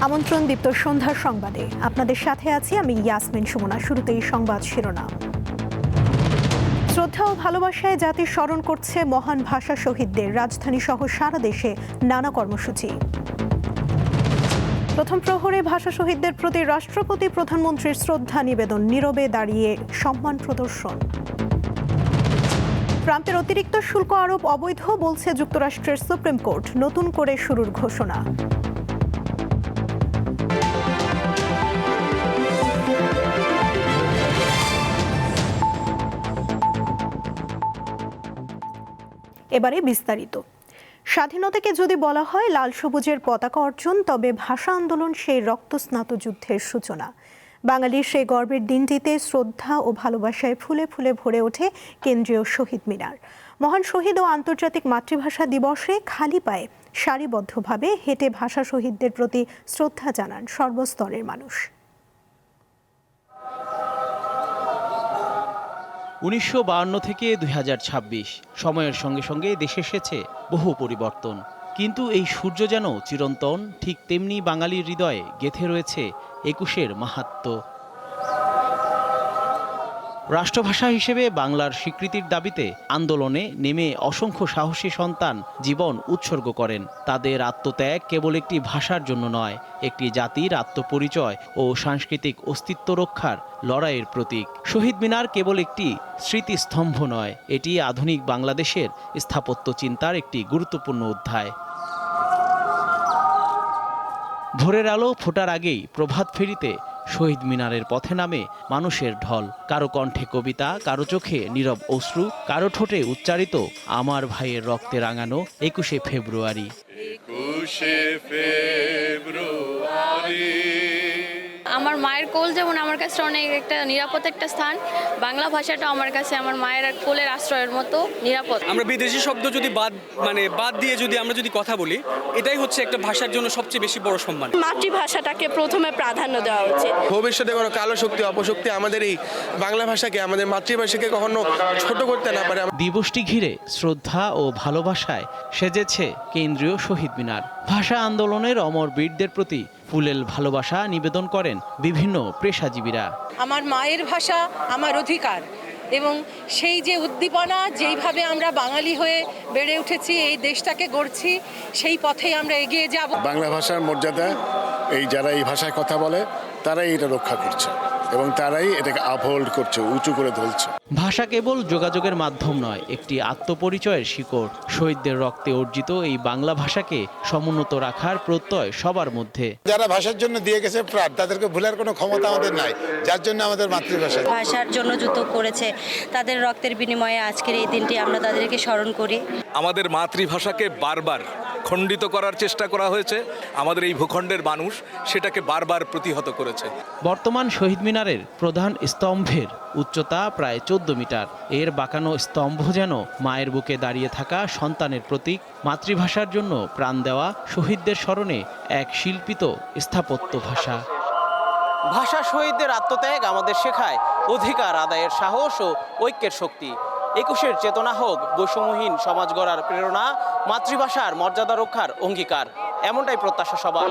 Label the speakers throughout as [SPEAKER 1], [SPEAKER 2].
[SPEAKER 1] আমন্ত্রণ দীপ্ত সন্ধ্যার সংবাদে আপনাদের সাথে আছি আমি ইয়াসমিন সুমনা। শুরুতেই সংবাদ শিরোনাম। শ্রদ্ধা ও ভালোবাসায় জাতি স্মরণ করছে মহান ভাষা শহীদদের। রাজধানী সহ সারা দেশে নানা কর্মসূচি। প্রথম প্রহরে ভাষা শহীদদের প্রতি রাষ্ট্রপতি প্রধানমন্ত্রীর শ্রদ্ধা নিবেদন, নীরবে দাঁড়িয়ে সম্মান প্রদর্শন। ট্রাম্পের অতিরিক্ত শুল্ক আরোপ অবৈধ বলছে যুক্তরাষ্ট্রের সুপ্রিম কোর্ট, নতুন করে শুরুর ঘোষণা। এবারে বিস্তারিত। স্বাধীনতাকে যদি বলা হয় লাল সবুজের পতাকা অর্জন, তবে ভাষা আন্দোলন সেই রক্তস্নাত যুদ্ধের সূচনা। বাঙালির সেই গর্বের দিনটিতে শ্রদ্ধা ও ভালোবাসায় ফুলে ফুলে ভরে ওঠে কেন্দ্রীয় শহীদ মিনার। মহান শহীদ ও আন্তর্জাতিক মাতৃভাষা দিবসে খালি পায়ে সারিবদ্ধভাবে হেঁটে ভাষা শহীদদের প্রতি শ্রদ্ধা জানান সর্বস্তরের মানুষ।
[SPEAKER 2] ১৯৫২ থেকে ২০২৬ সময়ের সঙ্গে সঙ্গে দেশে এসেছে বহু পরিবর্তন, কিন্তু এই সূর্য যেন চিরন্তন। ঠিক তেমনি বাঙালির হৃদয়ে গেঁথে রয়েছে ২১-এর মাহাত্ম্য। রাষ্ট্রভাষা হিসেবে বাংলার স্বীকৃতির দাবিতে আন্দোলনে নেমে অসংখ্য সাহসী সন্তান জীবন উৎসর্গ করেন। তাদের আত্মত্যাগ কেবল একটি ভাষার জন্য নয়, একটি জাতির আত্মপরিচয় ও সাংস্কৃতিক অস্তিত্ব রক্ষার লড়াইয়ের প্রতীক। শহীদ মিনার কেবল একটি স্মৃতিস্তম্ভ নয়, এটি আধুনিক বাংলাদেশের স্থাপত্য চিন্তার একটি গুরুত্বপূর্ণ অধ্যায়। ভোরের আলো ফোটার আগেই প্রভাত ফেরিতে শহীদ মিনারের পথে নামে মানুষের ঢল। কারো কণ্ঠে কবিতা, কারো চোখে নীরব অশ্রু, কারো ঠোঁটে উচ্চারিত আমার ভাইয়ের রক্তে রাঙানো ২১শে ফেব্রুয়ারি।
[SPEAKER 3] আমার মায়ের কোল যেমন আমার কাছে অনেক একটা নিরাপদ একটা স্থান, বাংলা ভাষাটা আমার কাছে আমার মায়ের কোলের আশ্রয়ের মতো নিরাপদ।
[SPEAKER 4] আমরা বিদেশি শব্দ যদি বাদ দিয়ে যদি আমরা কথা বলি, এটাই হচ্ছে একটা ভাষার জন্য সবচেয়ে বেশি বড় সম্মান।
[SPEAKER 5] মাতৃভাষাটাকে প্রথমে প্রাধান্য দেওয়া উচিত।
[SPEAKER 6] ভবিষ্যতে কোনো কালো শক্তি অপশক্তি আমাদের এই বাংলা ভাষাকে, আমাদের মাতৃভাষাকে কখনো ছোট করতে না পারে।
[SPEAKER 2] দিবসটি ঘিরে শ্রদ্ধা ও ভালোবাসায় সেজেছে কেন্দ্রীয় শহীদ মিনার। ভাষা আন্দোলনের অমর বীরদের প্রতি ফুলেল ভালোবাসা নিবেদন করেন বিভিন্ন পেশাজীবীরা।
[SPEAKER 7] আমার মায়ের ভাষা আমার অধিকার, এবং সেই যে উদ্দীপনা, যেইভাবে আমরা বাঙালি হয়ে বেড়ে উঠেছি, এই দেশটাকে গড়ছি, সেই পথেই আমরা এগিয়ে যাব।
[SPEAKER 8] বাংলা ভাষার মর্যাদা যারা এই ভাষায় কথা বলে তারাই এটা রক্ষা করছে এবং তারাই এটাকে আপহোল্ড করছে, উঁচু করে ধরছে।
[SPEAKER 2] ভাষা কেবল যোগাযোগের মাধ্যম নয়, একটি আত্মপরিচয়ের শিকড়। শহীদদের রক্তে অর্জিত এই বাংলা ভাষাকে সমুন্নত রাখার প্রত্যয় সবার মধ্যে।
[SPEAKER 8] যারা ভাষার জন্য দিয়ে গেছে প্রাণ, তাদেরকে ভুলার কোনো ক্ষমতা আমাদের নাই, যার জন্য আমাদের মাতৃভাষা।
[SPEAKER 5] ভাষার জন্য যুদ্ধ করেছে, তাদের রক্তের বিনিময়ে আজকের এই দিনটি আমরা তাদেরকে স্মরণ করি।
[SPEAKER 9] আমাদের মাতৃভাষাকে বারবার খণ্ডিত করার চেষ্টা করা হয়েছে, আমাদের এই ভূখণ্ডের মানুষ সেটাকে বারবার প্রতিহত করেছে।
[SPEAKER 2] বর্তমান শহীদ মিনারের প্রধান স্তম্ভের উচ্চতা প্রায় ১৪ মিটার। এর বাঁকানো স্তম্ভ যেন মায়ের বুকে দাঁড়িয়ে থাকা সন্তানের প্রতীক। মাতৃভাষার জন্য প্রাণ দেওয়া শহীদদের স্মরণে এক শিল্পিত স্থাপত্য ভাষা। ভাষা শহীদদের আত্মত্যাগ আমাদের শেখায় অধিকার আদায়ের সাহস ও ঐক্যের শক্তি। ২১-এর চেতনা হোক বৈষম্যহীন সমাজ গড়ার প্রেরণা, মাতৃভাষার মর্যাদা রক্ষার অঙ্গীকার, এমনটাই প্রত্যাশা সবার।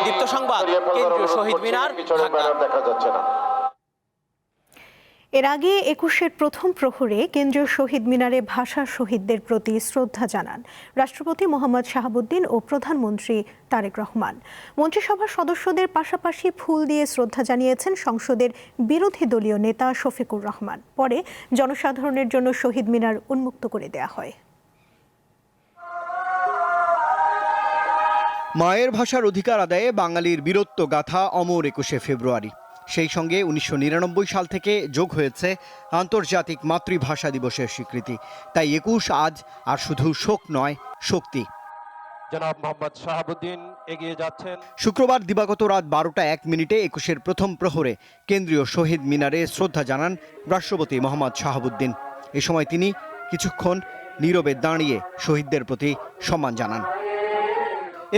[SPEAKER 2] দীপ্ত সংবাদ, কেন্দ্রীয় শহীদ মিনার, ঢাকা।
[SPEAKER 1] এর আগে ২১-এর প্রথম প্রহরে কেন্দ্রীয় শহীদ মিনারে ভাষা শহীদদের প্রতি শ্রদ্ধা জানান রাষ্ট্রপতি মোহাম্মদ শাহাবুদ্দিন ও প্রধানমন্ত্রী তারেক রহমান। মন্ত্রিসভার সদস্যদের পাশাপাশি ফুল দিয়ে শ্রদ্ধা জানিয়েছেন সংসদের বিরোধী দলীয় নেতা শফিকুর রহমান। পরে জনসাধারণের জন্য শহীদ মিনার উন্মুক্ত করে দেয়া হয়।
[SPEAKER 10] মায়ের ভাষার অধিকার আদায়ে বাঙালির বীরত্ব গাথা অমর ২১শে ফেব্রুয়ারি। সেই সঙ্গে ১৯৯৯ সাল থেকে যোগ হয়েছে আন্তর্জাতিক মাতৃভাষা দিবসের স্বীকৃতি। তাই ২১ আজ আর শুধু শোক নয়, শক্তি।
[SPEAKER 11] জনাব মোহাম্মদ শাহাবুদ্দিন এগিয়ে যাচ্ছেন।
[SPEAKER 10] শুক্রবার দিবাগত রাত ১২টা ১ মিনিটে ২১-এর প্রথম প্রহরে কেন্দ্রীয় শহীদ মিনারে শ্রদ্ধা জানান রাষ্ট্রপতি মোহাম্মদ শাহাবুদ্দিন। এ সময় তিনি কিছুক্ষণ নীরবে দাঁড়িয়ে শহীদদের প্রতি সম্মান জানান।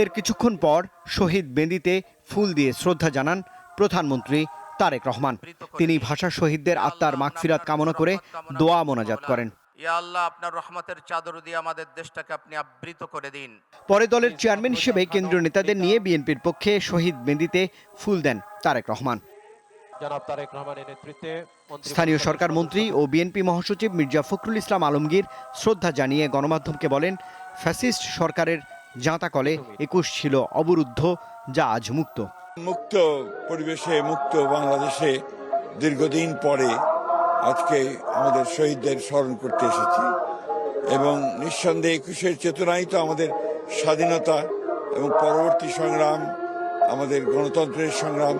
[SPEAKER 10] এর কিছুক্ষণ পর শহীদ বেদিতে ফুল দিয়ে শ্রদ্ধা জানান প্রধানমন্ত্রী তারেক রহমান। তিনি ভাষা শহীদদের আত্মার মাগফিরাত কামনা করে দোয়া মোনাজাত করেন।
[SPEAKER 12] ইয়া আল্লাহ, আপনার রহমতের চাদর দিয়ে আমাদের দেশটাকে আপনি আবৃত করে দিন।
[SPEAKER 10] পরে দলের চেয়ারম্যান হিসেবে কেন্দ্রীয় নেতাদের নিয়ে বিএনপির পক্ষে শহীদ বেদিতে ফুল দেন তারেক রহমান।
[SPEAKER 11] জনাব তারেক রহমানের নেতৃত্বে
[SPEAKER 10] স্থানীয় সরকার মন্ত্রী ও বিএনপি মহাসচিব মির্জা ফখরুল ইসলাম আলমগীর শ্রদ্ধা জানিয়ে গণমাধ্যমকে বলেন, ফ্যাসিস্ট সরকারের জাঁতাকলে ২১ ছিল অবরুদ্ধ, যা আজ মুক্ত।
[SPEAKER 13] মুক্ত পরিবেশে, মুক্ত বাংলাদেশে দীর্ঘদিন পরে আজকে আমাদের শহীদদের স্মরণ করতে এসেছি এবং নিঃসন্দেহে ২১-এর চেতনাই তো আমাদের স্বাধীনতা এবং পরবর্তী সংগ্রাম, আমাদের গণতন্ত্রের সংগ্রাম,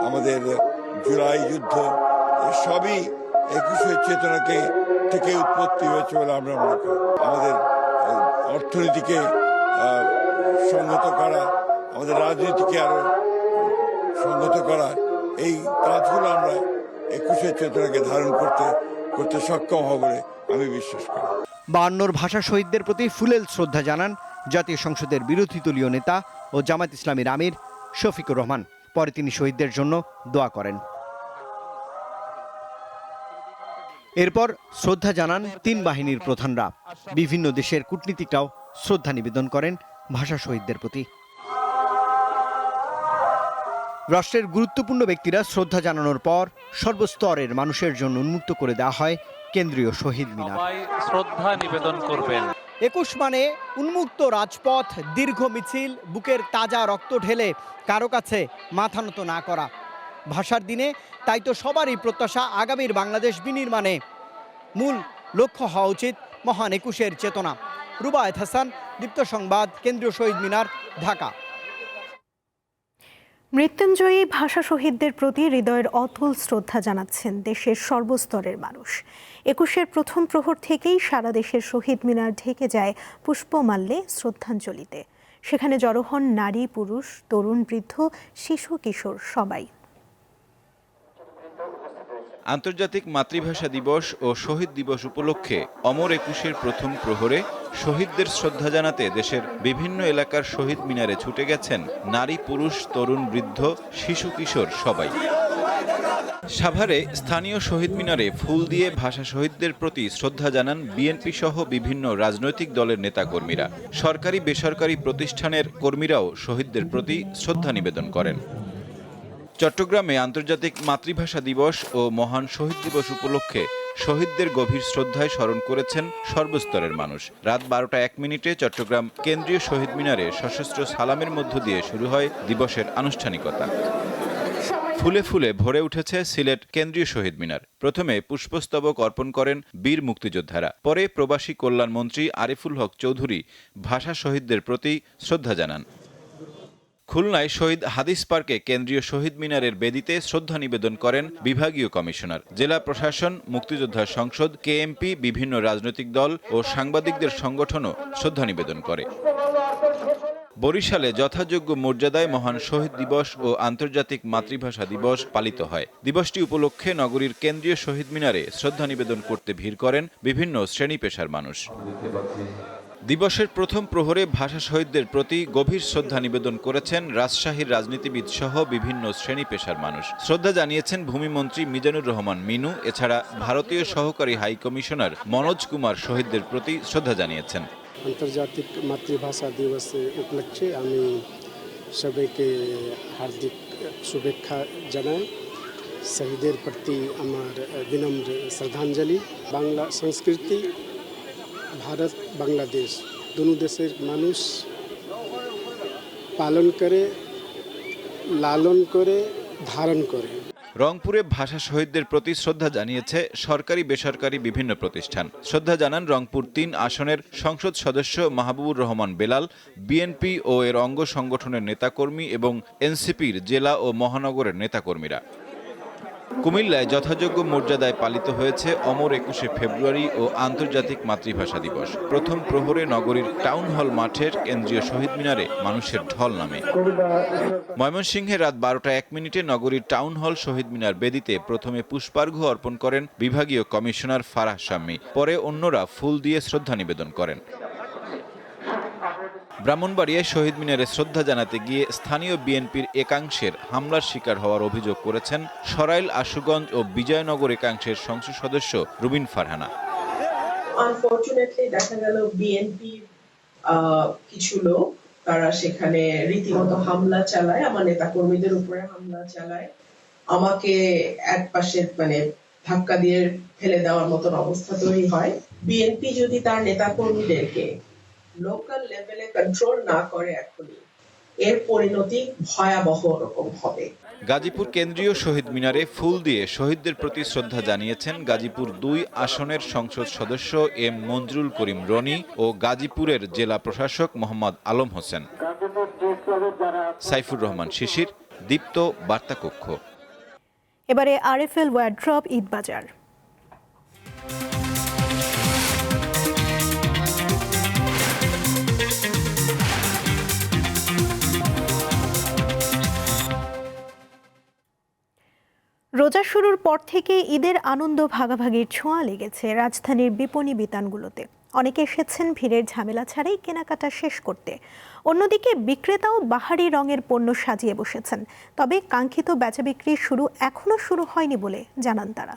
[SPEAKER 13] আমাদের জুলাই যুদ্ধ, সবই ২১-এর চেতনাকে থেকে উৎপত্তি হয়েছে বলে আমরা মনে করি। আমাদের অর্থনীতিকে সংহত করা, আমাদের রাজনীতিকে আরো সংহত করা, এই কাজগুলো আমরা ২১-এর চেতনাকে ধারণ করতে সক্ষম হব বলে আমি বিশ্বাস করি।
[SPEAKER 10] ৫২ ভাষা শহীদদের প্রতি ফুলেল শ্রদ্ধা জানান জাতীয় সংসদের বিরোধী দলীয় নেতা ও জামাত ইসলামীর আমির শফিকুর রহমান। পরে তিনি শহীদদের জন্য দোয়া করেন। এরপর শ্রদ্ধা জানান ৩ বাহিনীর প্রধানরা। বিভিন্ন দেশের কূটনীতিকরাও শ্রদ্ধা নিবেদন করেন ভাষা শহীদদের প্রতি। রাষ্ট্রের গুরুত্বপূর্ণ ব্যক্তিরা শ্রদ্ধা জানানোর পর সর্বস্তরের মানুষের জন্য উন্মুক্ত করে দেওয়া হয় কেন্দ্রীয় শহীদ মিনার।
[SPEAKER 11] শ্রদ্ধা নিবেদন করবেন।
[SPEAKER 10] ২১ মানে উন্মুক্ত রাজপথ, দীর্ঘ মিছিল, বুকের তাজা রক্ত ঢেলে কারো কাছে মাথা নত না করা। ভাষার দিনে তাই তো সবারই প্রত্যাশা আগামীর বাংলাদেশ বিনির্মাণে মূল লক্ষ্য হওয়া উচিত মহান ২১-এর চেতনা। রুবায়েত হাসান, দীপ্ত সংবাদ, কেন্দ্রীয় শহীদ মিনার, ঢাকা।
[SPEAKER 1] মৃত্যুঞ্জয়ী ভাষা শহীদদের প্রতি হৃদয়ের অতুল শ্রদ্ধা জানাচ্ছেন দেশের সর্বস্তরের মানুষ। ২১-এর প্রথম প্রহর থেকেই সারা দেশের শহীদ মিনার ঢেকে যায় পুষ্পমাল্যে, শ্রদ্ধাঞ্জলিতে। সেখানে জড়ো হন নারী, পুরুষ, তরুণ, বৃদ্ধ, শিশু, কিশোর সবাই।
[SPEAKER 14] আন্তর্জাতিক মাতৃভাষা দিবস ও শহীদ দিবস উপলক্ষে অমর ২১-এর প্রথম প্রহরে শহীদদের শ্রদ্ধা জানাতে দেশের বিভিন্ন এলাকার শহীদ মিনারে ছুটে গেছেন নারী, পুরুষ, তরুণ, বৃদ্ধ, শিশু, কিশোর সবাই। সাভারে স্থানীয় শহীদ মিনারে ফুল দিয়ে ভাষা শহীদদের প্রতি শ্রদ্ধা জানান বিএনপি সহ বিভিন্ন রাজনৈতিক দলের নেতাকর্মীরা। সরকারি বেসরকারি প্রতিষ্ঠানের কর্মীরাও শহীদদের প্রতি শ্রদ্ধা নিবেদন করেন। চট্টগ্রামে আন্তর্জাতিক মাতৃভাষা দিবস ও মহান শহীদ দিবস উপলক্ষে শহীদদের গভীর শ্রদ্ধায় স্মরণ করেছেন সর্বস্তরের মানুষ। রাত ১২টা ১ চট্টগ্রাম কেন্দ্রীয় শহীদ মিনারে সশস্ত্র সালামের মধ্য দিয়ে শুরু হয় দিবসের আনুষ্ঠানিকতা। ফুলে ফুলে ভরে উঠেছে সিলেট কেন্দ্রীয় শহীদ মিনার। প্রথমে পুষ্পস্তবক অর্পণ করেন বীর মুক্তিযোদ্ধারা। পরে প্রবাসী কল্যাণ মন্ত্রী আরিফুল হক চৌধুরী ভাষা শহীদদের প্রতি শ্রদ্ধা জানান। খুলনায় শহীদ হাদিস পার্কে কেন্দ্রীয় শহীদ মিনারের বেদিতে শ্রদ্ধা নিবেদন করেন বিভাগীয় কমিশনার। জেলা প্রশাসন, মুক্তিযোদ্ধা সংসদ, কেএমপি, বিভিন্ন রাজনৈতিক দল ও সাংবাদিকদের সংগঠনও শ্রদ্ধা নিবেদন করে। বরিশালে যথাযোগ্য মর্যাদায় মহান শহীদ দিবস ও আন্তর্জাতিক মাতৃভাষা দিবস পালিত হয়। দিবসটি উপলক্ষে নগরীর কেন্দ্রীয় শহীদ মিনারে শ্রদ্ধা নিবেদন করতে ভিড় করেন বিভিন্ন শ্রেণী পেশার মানুষ। দিবসের প্রথম প্রহরে ভাষা শহীদদের প্রতি গভীর শ্রদ্ধা নিবেদন করেছেন রাজশাহীর রাজনীতিবিদ সহ বিভিন্ন শ্রেণী পেশার মানুষ। শ্রদ্ধা জানিয়েছেন ভূমিমন্ত্রী মিজানুর রহমান মিনু। এছাড়া ভারতীয় সহকারী হাই কমিশনার মনোজ কুমার শহীদদের প্রতি শ্রদ্ধা জানিয়েছেন।
[SPEAKER 15] আন্তর্জাতিক মাতৃভাষা দিবস উপলক্ষে আমি সবাইকে হার্দিক শুভেচ্ছা জানাই। শহীদের প্রতি আমার বিনম্র শ্রদ্ধাঞ্জলি। বাংলা সংস্কৃতি, ভারত বাংলাদেশ দুনো দেশের মানুষ পালন করে, লালন করে, ধারণ করে।
[SPEAKER 14] রংপুরে ভাষা শহীদদের প্রতি শ্রদ্ধা জানিয়েছে সরকারি বেসরকারি বিভিন্ন প্রতিষ্ঠান। শ্রদ্ধা জানান রংপুর ৩ আসনের সংসদ সদস্য মাহবুবুর রহমান বেলাল, বিএনপি ও এর অঙ্গ সংগঠনের নেতাকর্মী এবং এনসিপির জেলা ও মহানগরের নেতাকর্মীরা। কুমিল্লায় যথাযোগ্য মর্যাদায় পালিত হয়েছে অমর ২১শে ফেব্রুয়ারি ও আন্তর্জাতিক মাতৃভাষা দিবস। প্রথম প্রহরে নগরীর টাউন হল মাঠের কেন্দ্রীয় শহীদ মিনারে মানুষের ঢল নামে। ময়মনসিংহে রাত ১২টা ১ নগরীর টাউন হল শহীদ মিনার বেদিতে প্রথমে পুষ্পার্ঘ্য অর্পণ করেন বিভাগীয় কমিশনার ফারাহ শাম্মী। পরে অন্যরা ফুল দিয়ে শ্রদ্ধা নিবেদন করেন। ব্রাহ্মণবাড়িয়ায় শহীদ মিনারে শ্রদ্ধা জানাতে গিয়ে স্থানীয় বিএনপির একাংশের হামলার শিকার হওয়ার অভিযোগ করেছেন সরাইল, আশুগঞ্জ ও বিজয়নগর একাংশের সংসদ সদস্য রুবিন ফারহানা।
[SPEAKER 16] আনফরচুনেটলি দেখা গেল বিএনপি কিছু লোক তারা সেখানে রীতিমতো হামলা চালায়, আমার নেতা কর্মীদের উপরে হামলা চালায়, আমাকে এক পাশে মানে ধাক্কা দিয়ে ফেলে দেওয়ার মতন অবস্থা তৈরি হয়। বিএনপি যদি তার নেতা কর্মীদেরকে লোকাল লেভেলে কন্ট্রোল না করে এখনই, এর পরিণতি ভয়াবহ রকম হবে।
[SPEAKER 14] গাজীপুর কেন্দ্রীয় শহীদ মিনারে ফুল দিয়ে শহীদদের প্রতি শ্রদ্ধা জানিয়েছেন গাজীপুর ২ আসনের সংসদ সদস্য এম মঞ্জুরুল করিম রনি ও গাজীপুরের জেলা প্রশাসক মোহাম্মদ আলম হোসেন। সাইফুর রহমান শিশির, দীপ্ত বার্তা কক্ষ।
[SPEAKER 1] এবারে আরএফএল ওয়ারড্রপ ঈদ বাজার। রোজা শুরুর পর থেকে ঈদের আনন্দ ভাগাভাগির ছোঁয়া লেগেছে রাজধানীর বিপণী বিতানগুলোতে। অনেকে এসেছেন ভিড়ের ঝামেলা ছাড়াই কেনাকাটা শেষ করতে। অন্যদিকে বিক্রেতাও বাহারি রঙের পণ্য সাজিয়ে বসেছেন। তবে কাঙ্ক্ষিত বেচাবিক্রি এখনো শুরু হয়নি বলে জানান তারা।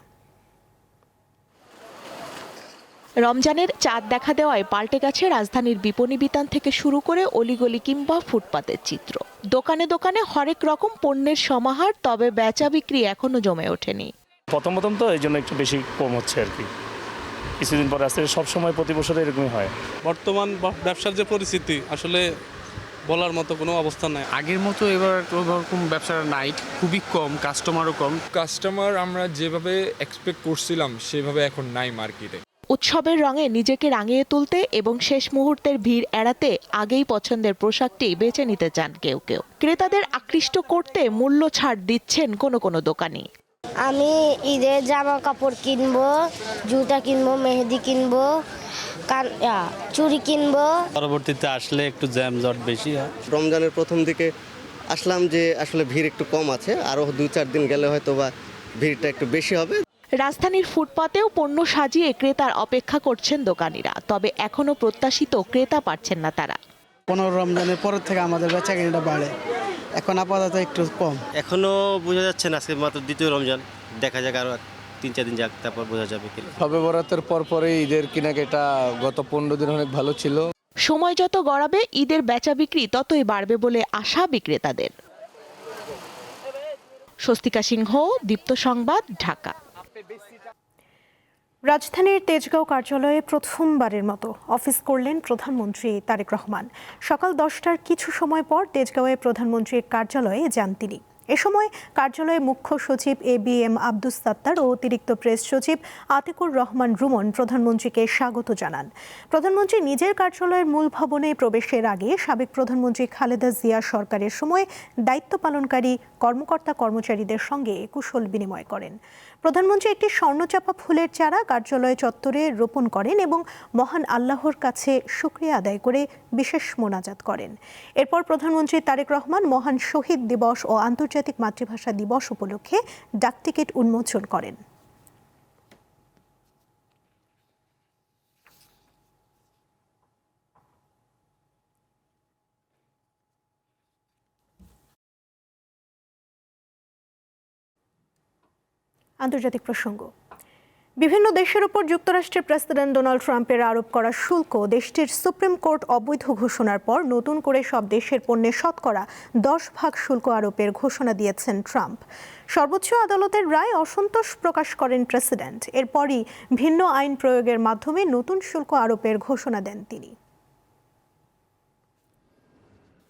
[SPEAKER 17] রমজানের চাঁদ দেখা দেওয়ায় পাল্টে গেছে রাজধানীর বিপণী বিতান থেকে শুরু করে অলিগলি কিংবা ফুটপাতের চিত্র। দোকানে দোকানে হরেক রকম পণ্যের সমাহার, তবে বেচা বিক্রি এখনো জমে ওঠেনি।
[SPEAKER 18] প্রথম তো এই জন্য একটু বেশি কম হচ্ছে আর কি। কিছুদিন পরে আসলে সবসময় প্রতি বছর এরকমই হয়।
[SPEAKER 19] বর্তমান ব্যবসার যে পরিস্থিতি আসলে বলার মতো কোনো অবস্থা নাই।
[SPEAKER 20] আগের মতো এবার ওরকম ব্যবসা নাই, খুবই কম, কাস্টমারও কম।
[SPEAKER 21] কাস্টমার আমরা যেভাবে এক্সপেক্ট করছিলাম সেভাবে এখন নাই মার্কেটে।
[SPEAKER 17] উৎসবের রঙে নিজেকে রাঙিয়ে তুলতে এবং শেষ মুহূর্তের ভিড় এড়াতে আগেই পছন্দের পোশাকটি বেছে নিতে চান কেউ কেউ। ক্রেতাদের আকৃষ্ট করতে মূল্য ছাড় দিচ্ছেন কোনো দোকানি।
[SPEAKER 22] আমি ঈদের জামা কাপড় কিনবো, জুতা কিনবো, মেহেদি কিনবো, চুড়ি কিনবো।
[SPEAKER 23] পরবর্তীতে আসলে একটু জ্যামজট বেশি হয়।
[SPEAKER 24] রমজানের প্রথম দিকে আসলাম যে আসলে ভিড় একটু কম আছে, আরো 2-4 দিন গেলে হয়তো বা ভিড়টা একটু বেশি হবে।
[SPEAKER 17] রাজধানীর ফুটপাতেও পণ্য সাজিয়ে ক্রেতার অপেক্ষা করছেন দোকানিরা, তবে এখনো প্রত্যাশিত ক্রেতা পাচ্ছেন না তারা।
[SPEAKER 25] 15 রমজানের পরের থেকে আমাদের বেচাকেনাটা বাড়ে, এখন আপাতত একটু কম।
[SPEAKER 23] এখনো বোঝা যাচ্ছে না, আজকে মাত্র দ্বিতীয় রমজান, দেখা যাক আরো 3-4 দিন যাক, তারপর বোঝা যাবে।
[SPEAKER 26] সবে বরাতের পরে ঈদের কেনাকাটা গত 15 দিন অনেক ভালো ছিল।
[SPEAKER 17] সময় যত গড়াবে ঈদের বেচা বিক্রি ততই বাড়বে বলে আশা বিক্রেতাদের। স্বস্তিকা সিংহ, দীপ্ত সংবাদ, ঢাকা।
[SPEAKER 1] রাজধানীর তেজগাঁও কার্যালয়ে প্রথমবারের মতো অফিস করলেন প্রধানমন্ত্রী তারেক রহমান। সকাল 10টার কিছু সময় পর তেজগাঁওয়ে প্রধানমন্ত্রীর কার্যালয়ে যান তিনি। এ সময় কার্যালয়ে মুখ্য সচিব ABM আব্দুস সাত্তার ও অতিরিক্ত প্রেস সচিব আতিকুর রহমান রুমন প্রধানমন্ত্রীকে স্বাগত জানান। প্রধানমন্ত্রী নিজের কার্যালয়ের মূল ভবনে প্রবেশের আগে সাবেক প্রধানমন্ত্রী খালেদা জিয়া সরকারের সময় দায়িত্ব পালনকারী কর্মকর্তা কর্মচারীদের সঙ্গে কুশল বিনিময় করেন। প্রধানমন্ত্রী একটি স্বর্ণচাপা ফুলের চারা কার্যালয় চত্বরে রোপণ করেন এবং মহান আল্লাহর কাছে শুকরিয়া আদায় করে বিশেষ মোনাজাত করেন। এরপর প্রধানমন্ত্রী তারেক রহমান মহান শহীদ দিবস ও আন্তর্জাতিক মাতৃভাষা দিবস উপলক্ষে ডাকটিকিট উন্মোচন করেন। আন্তর্জাতিক প্রসঙ্গ। বিভিন্ন দেশের উপর যুক্তরাষ্ট্রের প্রেসিডেন্ট ডোনাল্ড ট্রাম্পের আরোপ করা শুল্ক দেশটির সুপ্রিম কোর্ট অবৈধ ঘোষণার পর নতুন করে সব দেশের পণ্যে শতকরা 10% শুল্ক আরোপের ঘোষণা দিয়েছেন ট্রাম্প। সর্বোচ্চ আদালতের রায় অসন্তোষ প্রকাশ করেন প্রেসিডেন্ট। এরপরই ভিন্ন আইন প্রয়োগের মাধ্যমে নতুন শুল্ক আরোপের ঘোষণা দেন তিনি।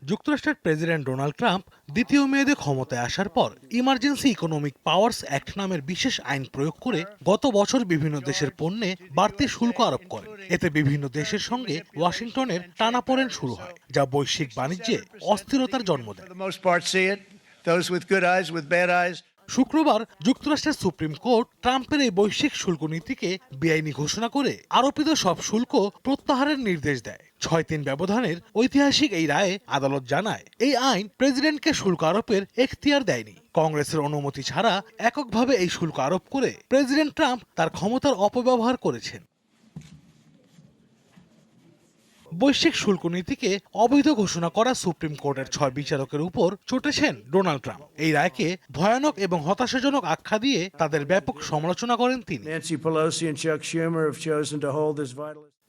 [SPEAKER 27] যুক্তরাষ্ট্রের প্রেসিডেন্ট ডোনাল্ড ট্রাম্প দ্বিতীয় মেয়াদে ক্ষমতায় আসার পর ইমার্জেন্সি ইকোনমিক পাওয়ার্স অ্যাক্ট নামের বিশেষ আইন প্রয়োগ করে গত বছর বিভিন্ন দেশের পণ্যে বাড়তি শুল্ক আরোপ করেন। এতে বিভিন্ন দেশের সঙ্গে ওয়াশিংটনের টানাপোড়েন শুরু হয়, যা বৈশ্বিক বাণিজ্যে অস্থিরতার জন্ম দেয়। শুক্রবার যুক্তরাষ্ট্রের সুপ্রিম কোর্ট ট্রাম্পের এই বৈশ্বিক শুল্ক নীতিকে বেআইনি ঘোষণা করে আরোপিত সব শুল্ক প্রত্যাহারের নির্দেশ দেয়। 6-3 ব্যবধানের ঐতিহাসিক এই রায়ে আদালত জানায় এই আইন প্রেসিডেন্টকে শুল্ক আরোপের এখতিয়ার দেয়নি। কংগ্রেসের অনুমতি ছাড়া এককভাবে এই শুল্ক আরোপ করে প্রেসিডেন্ট ট্রাম্প তার ক্ষমতার অপব্যবহার করেছেন। বৈশ্বিক শুল্ক নীতিকে অবৈধ ঘোষণা করা সুপ্রিম কোর্টের 6 বিচারকের উপর চটেছেন ডোনাল্ড ট্রাম্প। এই রায়কে ভয়ানক এবং হতাশাজনক আখ্যা দিয়ে তাদের ব্যাপক সমালোচনা করেন তিনি।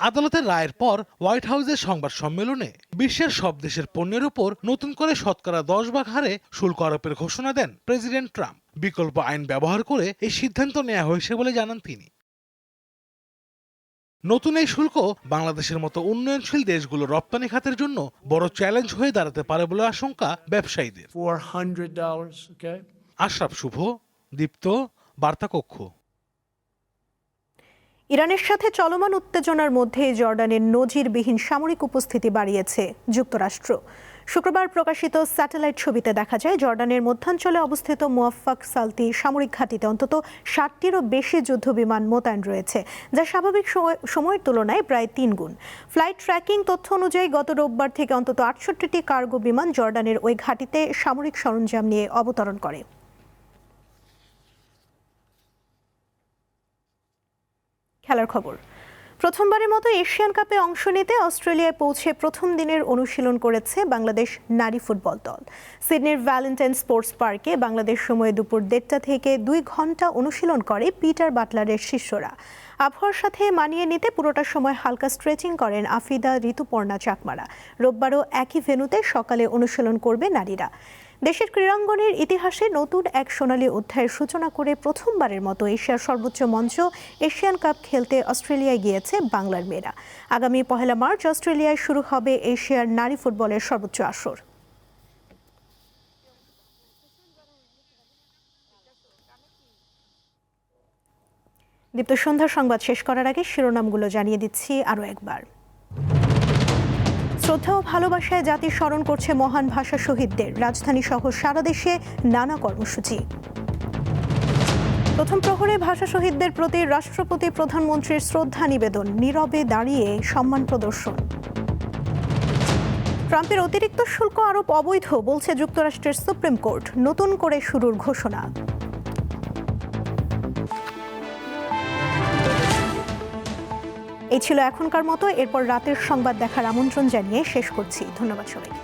[SPEAKER 27] আদালতের রায়ের পর হোয়াইট হাউসের সংবাদ সম্মেলনে বিশ্বের সব দেশের পণ্যের উপর নতুন করে শতকরা 10 হারে শুল্ক আরোপের ঘোষণা দেন প্রেসিডেন্ট ট্রাম্প। বিকল্প আইন ব্যবহার করে এই সিদ্ধান্ত নেওয়া হয়েছে বলে জানান তিনি। নতুন এই শুল্ক বাংলাদেশের মতো উন্নয়নশীল দেশগুলোর রপ্তানি খাতের জন্য বড় চ্যালেঞ্জ হয়ে দাঁড়াতে পারে বলে আশঙ্কা ব্যবসায়ীদের। আশরাফ শুভ, দীপ্ত, বার্তা কক্ষ।
[SPEAKER 1] ইরানের সাথে চলমান উত্তেজনার মধ্যে জর্ডানের নজিরবিহীন সামরিক উপস্থিতি বাড়িয়েছে যুক্তরাষ্ট্র। শুক্রবার প্রকাশিত স্যাটেলাইট ছবিতে দেখা যায় জর্ডানের মধ্যাঞ্চলে অবস্থিত মুয়াফফাক সালতি সামরিক ঘাঁটিতে অন্তত 60টিরও বেশি যুদ্ধবিমান মোতায়েন রয়েছে, যা স্বাভাবিক সময়ের তুলনায় প্রায় 3 গুণ। ফ্লাইট ট্র্যাকিং তথ্য অনুযায়ী গত রোববার থেকে অন্তত 68টি কার্গো বিমান জর্ডানের ওই ঘাঁটিতে সামরিক সরঞ্জাম নিয়ে অবতরণ করে। খেলার খবর। প্রথমবারের মতো এশিয়ান কাপে অংশ নিতে অস্ট্রেলিয়ায় পৌঁছে প্রথম দিনের অনুশীলন করেছে বাংলাদেশ নারী ফুটবল দল। সিডনির ভ্যালেন্টাইন স্পোর্টস পার্কে বাংলাদেশ সময় দুপুর 1:30 থেকে 2 ঘন্টা অনুশীলন করে পিটার বাটলারের শিষ্যরা। আবহাওয়ার সাথে মানিয়ে নিতে পুরোটা সময় হালকা স্ট্রেচিং করেন আফিদা, ঋতুপর্ণা চাকমারা। রোববারও একই ভেন্যুতে সকালে অনুশীলন করবে নারীরা। দেশের ক্রীড়াঙ্গনের ইতিহাসে নতুন এক সোনালী অধ্যায়ের সূচনা করে প্রথমবারের মতো এশিয়ার সর্বোচ্চ মঞ্চ এশিয়ান কাপ খেলতে অস্ট্রেলিয়ায় গিয়েছে বাংলার মেয়েরা। আগামী 1 মার্চ অস্ট্রেলিয়ায় শুরু হবে এশিয়ার নারী ফুটবলের সর্বোচ্চ আসর। দীপ্ত সন্ধ্যার সংবাদ শেষ করার আগে শিরোনামগুলো জানিয়ে দিচ্ছি আরও একবার। শ্রদ্ধা ও ভালোবাসায় জাতি স্মরণ করছে মহান ভাষা শহীদদের। রাজধানী সহ সারা দেশে নানা কর্মসূচি। প্রথম প্রহরে ভাষা শহীদদের প্রতি রাষ্ট্রপতি প্রধানমন্ত্রীর শ্রদ্ধা নিবেদন, নীরবে দাঁড়িয়ে সম্মান প্রদর্শন। ট্রাম্পের অতিরিক্ত শুল্ক আরোপ অবৈধ বলছে যুক্তরাষ্ট্রের সুপ্রিম কোর্ট, নতুন করে শুরুর ঘোষণা। এই ছিল এখনকার মতো। এরপর রাতের সংবাদ দেখার আমন্ত্রণ জানিয়ে শেষ করছি। ধন্যবাদ সবাইকে।